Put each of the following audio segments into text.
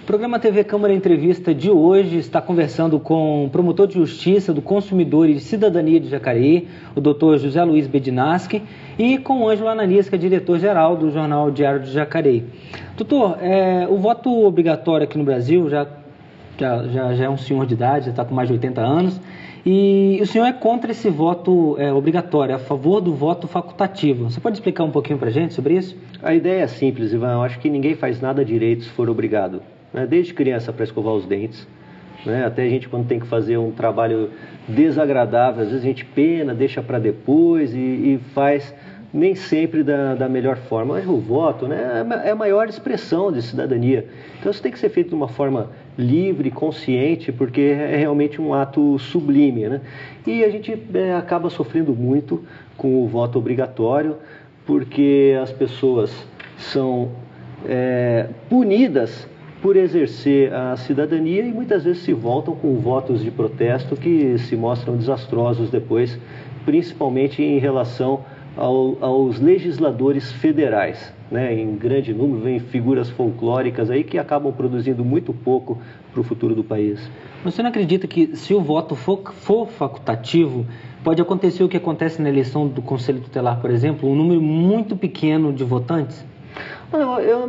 O programa TV Câmara Entrevista de hoje está conversando com o promotor de Justiça do Consumidor e Cidadania de Jacareí, o Dr. José Luiz Bedinaschi, e com o Ângelo Ananias, que é diretor-geral do Jornal Diário de Jacareí. Doutor, o voto obrigatório aqui no Brasil já é um senhor de idade, já está com mais de 80 anos, e o senhor é contra esse voto obrigatório, é a favor do voto facultativo. Você pode explicar um pouquinho para a gente sobre isso? A ideia é simples, Ivan. Eu acho que ninguém faz nada direito se for obrigado. Desde criança para escovar os dentes, até a gente quando tem que fazer um trabalho desagradável, às vezes a gente pena, deixa para depois e faz nem sempre da melhor forma. Mas o voto é a maior expressão de cidadania. Então isso tem que ser feito de uma forma livre, consciente, porque é realmente um ato sublime. E a gente acaba sofrendo muito com o voto obrigatório, porque as pessoas são punidas por exercer a cidadania e muitas vezes se voltam com votos de protesto que se mostram desastrosos depois, principalmente em relação aos legisladores federais. Em grande número vem figuras folclóricas aí que acabam produzindo muito pouco para o futuro do país. Você não acredita que se o voto for facultativo, pode acontecer o que acontece na eleição do Conselho Tutelar, por exemplo, um número muito pequeno de votantes?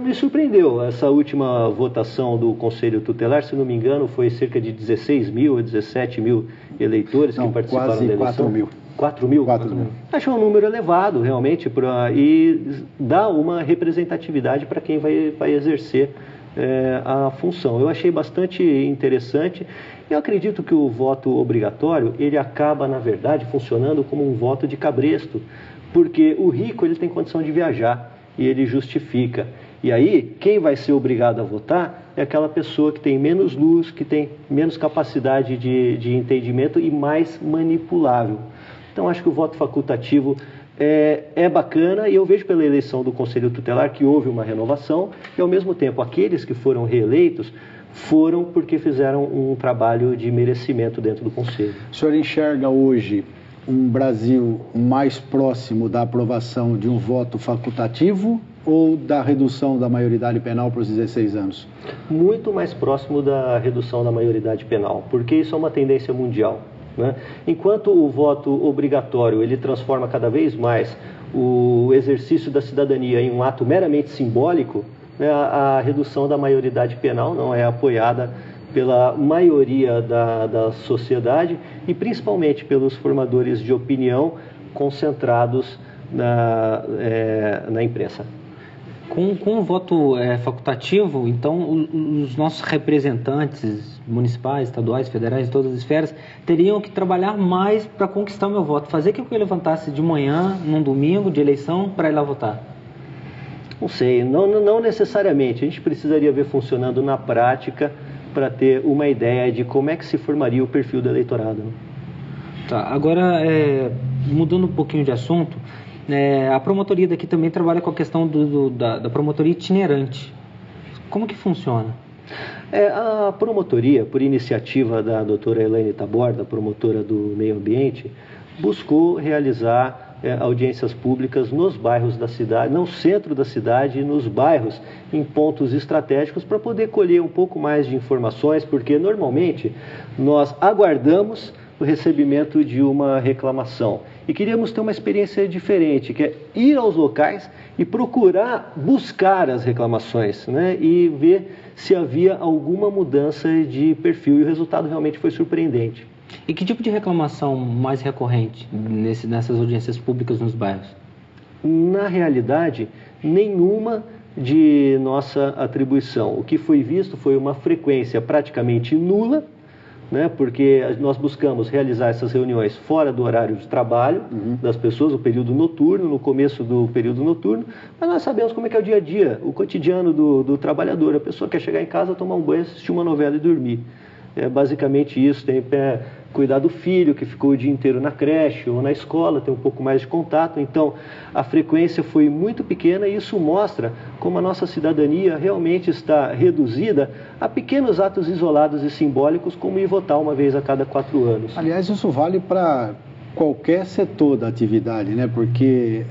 Me surpreendeu essa última votação do Conselho Tutelar, se não me engano, foi cerca de 16 mil ou 17 mil eleitores que participaram da eleição. Quase 4 mil. 4 mil? 4 mil. Acho um número elevado, realmente, e dá uma representatividade para quem vai exercer a função. Eu achei bastante interessante. Eu acredito que o voto obrigatório, ele acaba, na verdade, funcionando como um voto de cabresto, porque o rico ele tem condição de viajar e ele justifica. E aí, quem vai ser obrigado a votar é aquela pessoa que tem menos luz, que tem menos capacidade de entendimento e mais manipulável. Então, acho que o voto facultativo é bacana e eu vejo pela eleição do Conselho Tutelar que houve uma renovação e, ao mesmo tempo, aqueles que foram reeleitos foram porque fizeram um trabalho de merecimento dentro do Conselho. O senhor enxerga hoje um Brasil mais próximo da aprovação de um voto facultativo ou da redução da maioridade penal para os 16 anos? Muito mais próximo da redução da maioridade penal, porque isso é uma tendência mundial. Enquanto o voto obrigatório ele transforma cada vez mais o exercício da cidadania em um ato meramente simbólico, a redução da maioridade penal não é apoiada pela maioria da sociedade e principalmente pelos formadores de opinião concentrados na imprensa. Com o voto facultativo, então, os nossos representantes municipais, estaduais, federais, de todas as esferas, teriam que trabalhar mais para conquistar o meu voto. Fazer que eu levantasse de manhã, num domingo de eleição, para ir lá votar. Não sei, não necessariamente. A gente precisaria ver funcionando na prática para ter uma ideia de como é que se formaria o perfil do eleitorado. Tá, agora, mudando um pouquinho de assunto, a promotoria daqui também trabalha com a questão da promotoria itinerante. Como que funciona? A promotoria, por iniciativa da doutora Elaine Taborda, promotora do meio ambiente, buscou realizar audiências públicas nos bairros da cidade, no centro da cidade e nos bairros, em pontos estratégicos, para poder colher um pouco mais de informações, porque normalmente nós aguardamos o recebimento de uma reclamação. E queríamos ter uma experiência diferente, que é ir aos locais e procurar buscar as reclamações, e ver se havia alguma mudança de perfil. E o resultado realmente foi surpreendente. E que tipo de reclamação mais recorrente nessas audiências públicas nos bairros? Na realidade, nenhuma de nossa atribuição. O que foi visto foi uma frequência praticamente nula, porque nós buscamos realizar essas reuniões fora do horário de trabalho das pessoas, o período noturno, no começo do período noturno, mas nós sabemos como é que é o dia a dia, o cotidiano do trabalhador. A pessoa quer chegar em casa, tomar um banho, assistir uma novela e dormir. É basicamente isso. Tem cuidar do filho que ficou o dia inteiro na creche ou na escola, tem um pouco mais de contato. Então, a frequência foi muito pequena e isso mostra como a nossa cidadania realmente está reduzida a pequenos atos isolados e simbólicos, como ir votar uma vez a cada 4 anos. Aliás, isso vale para qualquer setor da atividade, porque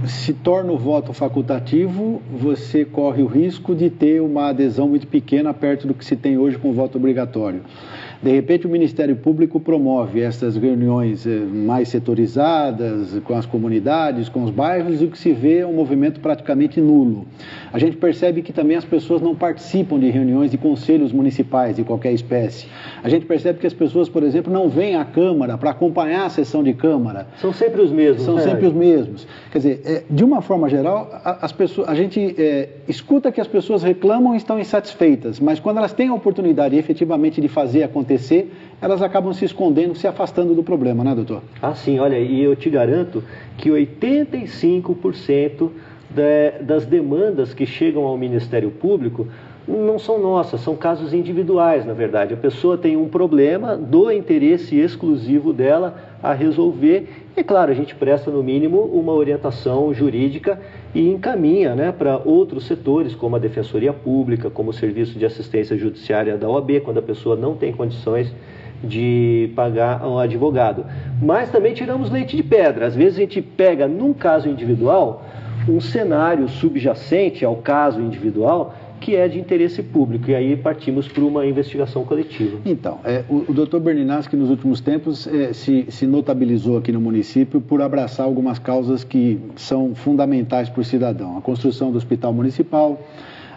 se torna o voto facultativo, você corre o risco de ter uma adesão muito pequena perto do que se tem hoje com o voto obrigatório. De repente, o Ministério Público promove essas reuniões mais setorizadas, com as comunidades, com os bairros, e o que se vê é um movimento praticamente nulo. A gente percebe que também as pessoas não participam de reuniões de conselhos municipais de qualquer espécie. A gente percebe que as pessoas, por exemplo, não vêm à Câmara para acompanhar a sessão de Câmara. São sempre os mesmos. São sempre os mesmos. Quer dizer, de uma forma geral, a gente escuta que as pessoas reclamam e estão insatisfeitas, mas quando elas têm a oportunidade efetivamente de fazer acontecer, elas acabam se escondendo, se afastando do problema, né, doutor? Ah, sim, olha, e eu te garanto que 85% das demandas que chegam ao Ministério Público não são nossas, são casos individuais, na verdade. A pessoa tem um problema do interesse exclusivo dela a resolver e, claro, a gente presta, no mínimo, uma orientação jurídica e encaminha, né, para outros setores, como a Defensoria Pública, como o Serviço de Assistência Judiciária da OAB, quando a pessoa não tem condições de pagar um advogado. Mas também tiramos leite de pedra. Às vezes a gente pega, num caso individual, um cenário subjacente ao caso individual que é de interesse público, e aí partimos para uma investigação coletiva. Então, o doutor Berninaschi, nos últimos tempos, se notabilizou aqui no município por abraçar algumas causas que são fundamentais para o cidadão. A construção do hospital municipal,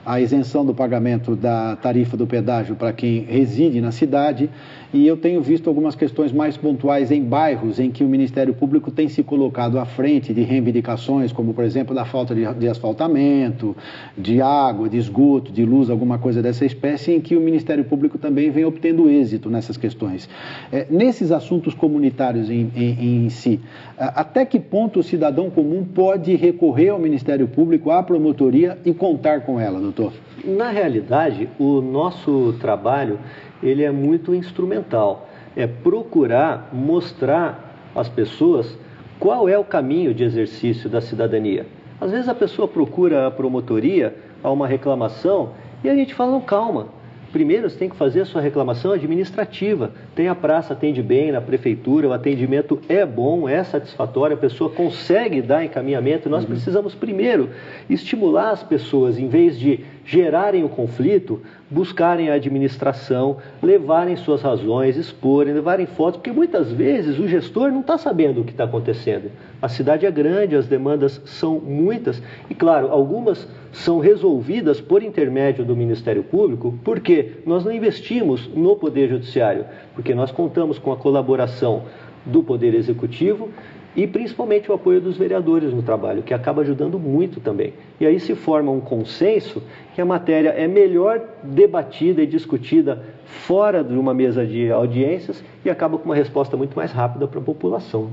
a isenção do pagamento da tarifa do pedágio para quem reside na cidade, e eu tenho visto algumas questões mais pontuais em bairros em que o Ministério Público tem se colocado à frente de reivindicações, como, por exemplo, da falta de asfaltamento, de água, de esgoto, de luz, alguma coisa dessa espécie, em que o Ministério Público também vem obtendo êxito nessas questões. Nesses assuntos comunitários em si, até que ponto o cidadão comum pode recorrer ao Ministério Público, à promotoria e contar com ela, doutor? Na realidade, o nosso trabalho ele é muito instrumental. É procurar mostrar às pessoas qual é o caminho de exercício da cidadania. Às vezes a pessoa procura a promotoria, há uma reclamação, e a gente fala, não, calma. Primeiro você tem que fazer a sua reclamação administrativa. Tem a praça, atende bem na prefeitura, o atendimento é bom, é satisfatório, a pessoa consegue dar encaminhamento. Nós precisamos primeiro estimular as pessoas, em vez de gerarem o conflito, buscarem a administração, levarem suas razões, exporem, levarem fotos, porque muitas vezes o gestor não está sabendo o que está acontecendo. A cidade é grande, as demandas são muitas e, claro, algumas são resolvidas por intermédio do Ministério Público, porque nós não investimos no Poder Judiciário, porque nós contamos com a colaboração do Poder Executivo e principalmente o apoio dos vereadores no trabalho, que acaba ajudando muito também. E aí se forma um consenso que a matéria é melhor debatida e discutida fora de uma mesa de audiências e acaba com uma resposta muito mais rápida para a população.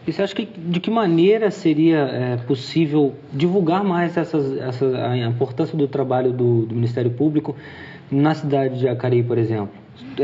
E você acha que de que maneira seria possível divulgar mais a importância do trabalho do Ministério Público na cidade de Jacareí, por exemplo?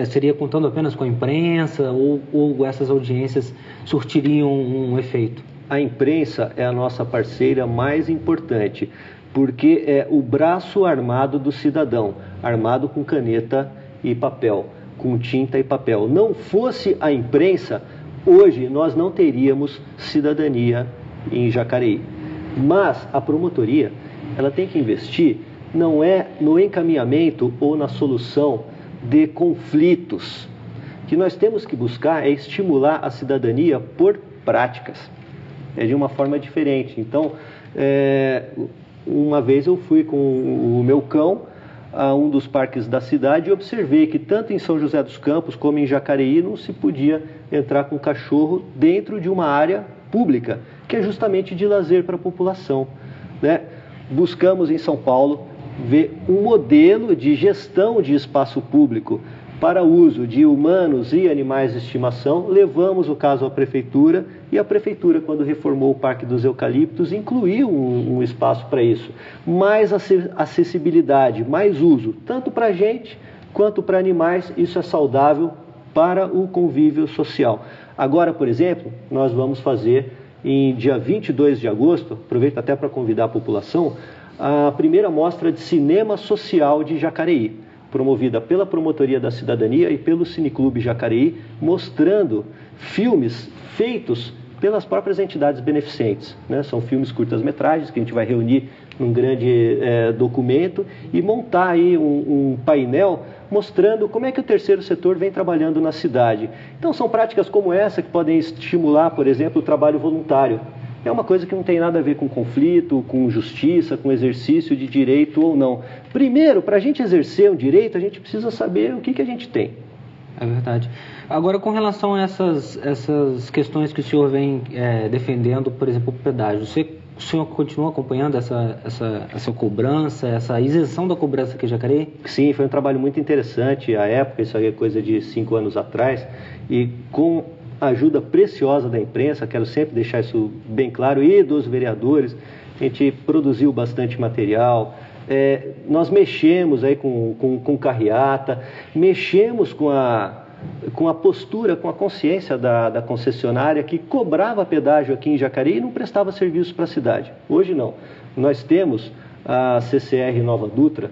Seria contando apenas com a imprensa ou essas audiências surtiriam um efeito? A imprensa é a nossa parceira mais importante, porque é o braço armado do cidadão, armado com caneta e papel, com tinta e papel. Não fosse a imprensa, hoje nós não teríamos cidadania em Jacareí. Mas a promotoria, ela tem que investir, não é no encaminhamento ou na solução de conflitos. O que nós temos que buscar é estimular a cidadania por práticas. É de uma forma diferente. Então, uma vez eu fui com o meu cão a um dos parques da cidade e observei que tanto em São José dos Campos como em Jacareí não se podia entrar com cachorro dentro de uma área pública, que é justamente de lazer para a população, né? Buscamos em São Paulo ver um modelo de gestão de espaço público para uso de humanos e animais de estimação. Levamos o caso à prefeitura e a prefeitura, quando reformou o Parque dos Eucaliptos, incluiu um espaço para isso. Mais acessibilidade, mais uso, tanto para a gente quanto para animais, isso é saudável para o convívio social. Agora, por exemplo, nós vamos fazer em dia 22 de agosto, aproveito até para convidar a população, a primeira mostra de cinema social de Jacareí, promovida pela Promotoria da Cidadania e pelo Cineclube Jacareí, mostrando filmes feitos pelas próprias entidades beneficentes, né? São filmes curtas-metragens que a gente vai reunir num grande documento e montar aí um painel mostrando como é que o terceiro setor vem trabalhando na cidade. Então são práticas como essa que podem estimular, por exemplo, o trabalho voluntário. É uma coisa que não tem nada a ver com conflito, com justiça, com exercício de direito ou não. Primeiro, para a gente exercer um direito, a gente precisa saber o que a gente tem. É verdade. Agora, com relação a essas questões que o senhor vem defendendo, por exemplo, o pedágio, o senhor continua acompanhando essa cobrança, essa isenção da cobrança aqui em Jacareí? Sim, foi um trabalho muito interessante à época, isso aí é coisa de 5 anos atrás, e com a ajuda preciosa da imprensa, quero sempre deixar isso bem claro, e dos vereadores, a gente produziu bastante material. Nós mexemos aí com carreata, mexemos com a postura, com a consciência da concessionária que cobrava pedágio aqui em Jacareí e não prestava serviço para a cidade. Hoje não. Nós temos a CCR Nova Dutra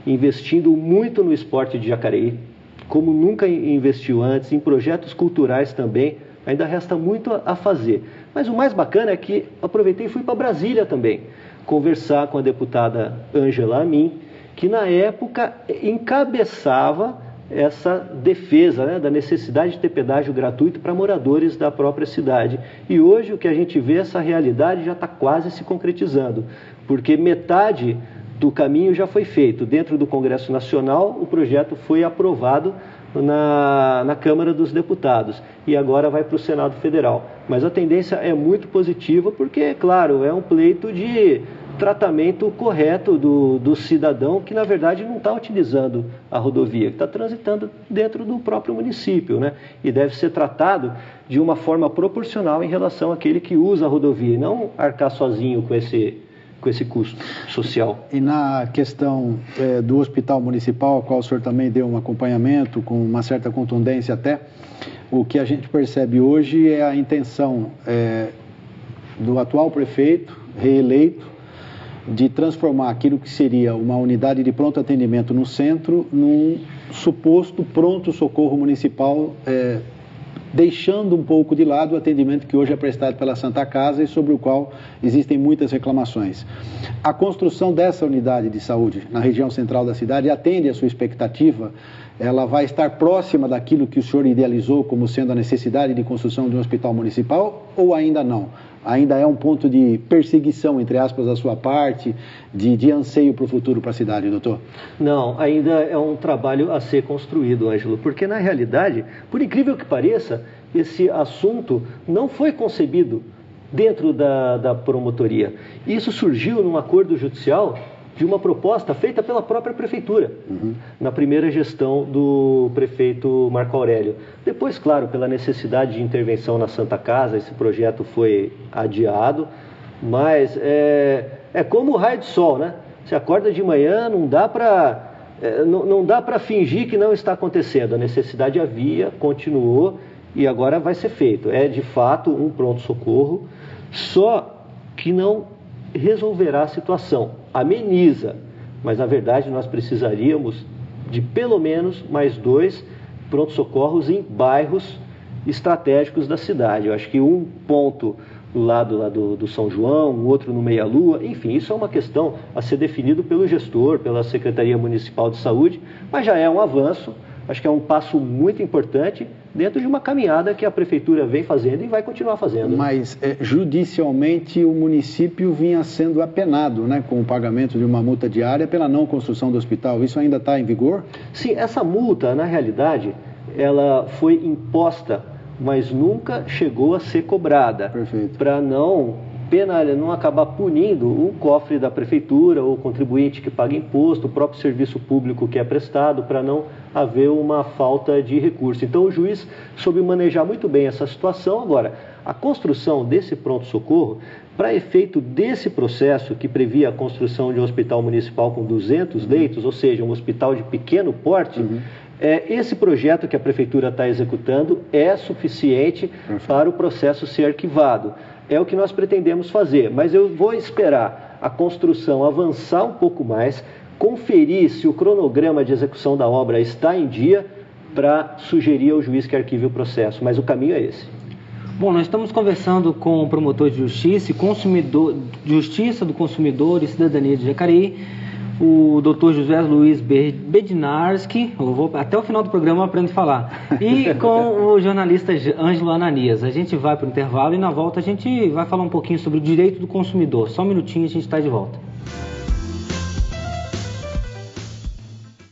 investindo muito no esporte de Jacareí, como nunca investiu antes, em projetos culturais também. Ainda resta muito a fazer. Mas o mais bacana é que aproveitei e fui para Brasília também, conversar com a deputada Ângela Amin, que na época encabeçava essa defesa, né, da necessidade de ter pedágio gratuito para moradores da própria cidade. E hoje o que a gente vê, essa realidade já está quase se concretizando, porque metade do caminho já foi feito. Dentro do Congresso Nacional, o projeto foi aprovado na Câmara dos Deputados e agora vai para o Senado Federal. Mas a tendência é muito positiva porque, claro, é um pleito de tratamento correto do cidadão que, na verdade, não está utilizando a rodovia, que está transitando dentro do próprio município, né? E deve ser tratado de uma forma proporcional em relação àquele que usa a rodovia e não arcar sozinho com esse custo social. E na questão do hospital municipal, ao qual o senhor também deu um acompanhamento, com uma certa contundência até, o que a gente percebe hoje é a intenção do atual prefeito, reeleito, de transformar aquilo que seria uma unidade de pronto atendimento no centro num suposto pronto-socorro municipal, deixando um pouco de lado o atendimento que hoje é prestado pela Santa Casa e sobre o qual existem muitas reclamações. A construção dessa unidade de saúde na região central da cidade atende à sua expectativa? Ela vai estar próxima daquilo que o senhor idealizou como sendo a necessidade de construção de um hospital municipal ou ainda não? Ainda é um ponto de perseguição, entre aspas, da sua parte, de anseio para o futuro para a cidade, doutor? Não, ainda é um trabalho a ser construído, Ângelo, porque na realidade, por incrível que pareça, esse assunto não foi concebido dentro da promotoria. Isso surgiu num acordo judicial de uma proposta feita pela própria prefeitura, na primeira gestão do prefeito Marco Aurélio. Depois, claro, pela necessidade de intervenção na Santa Casa, esse projeto foi adiado, mas é como o raio de sol, né? Você acorda de manhã, não dá para fingir que não está acontecendo. A necessidade havia, continuou e agora vai ser feito. É de fato um pronto-socorro, só que não resolverá a situação, ameniza, mas na verdade nós precisaríamos de pelo menos mais 2 pronto-socorros em bairros estratégicos da cidade. Eu acho que um ponto do lado do São João, um outro no Meia Lua, enfim, isso é uma questão a ser definido pelo gestor, pela Secretaria Municipal de Saúde, mas já é um avanço, acho que é um passo muito importante dentro de uma caminhada que a Prefeitura vem fazendo e vai continuar fazendo. Mas, judicialmente, o município vinha sendo apenado, né, com o pagamento de uma multa diária pela não construção do hospital. Isso ainda está em vigor? Sim, essa multa, na realidade, ela foi imposta, mas nunca chegou a ser cobrada. Perfeito. Para não acabar punindo o cofre da prefeitura, o contribuinte que paga imposto, o próprio serviço público que é prestado, para não haver uma falta de recurso. Então o juiz soube manejar muito bem essa situação. Agora, a construção desse pronto-socorro, para efeito desse processo que previa a construção de um hospital municipal com 200 leitos, ou seja, um hospital de pequeno porte, esse projeto que a prefeitura está executando é suficiente para o processo ser arquivado. É o que nós pretendemos fazer, mas eu vou esperar a construção avançar um pouco mais, conferir se o cronograma de execução da obra está em dia para sugerir ao juiz que arquive o processo, mas o caminho é esse. Bom, nós estamos conversando com o promotor de justiça do consumidor e cidadania de Jacareí, o Dr. José Luiz Bednarski. Até o final do programa eu aprendo a falar. E com o jornalista Ângelo Ananias. A gente vai para o intervalo e na volta a gente vai falar um pouquinho sobre o direito do consumidor. Só um minutinho e a gente está de volta.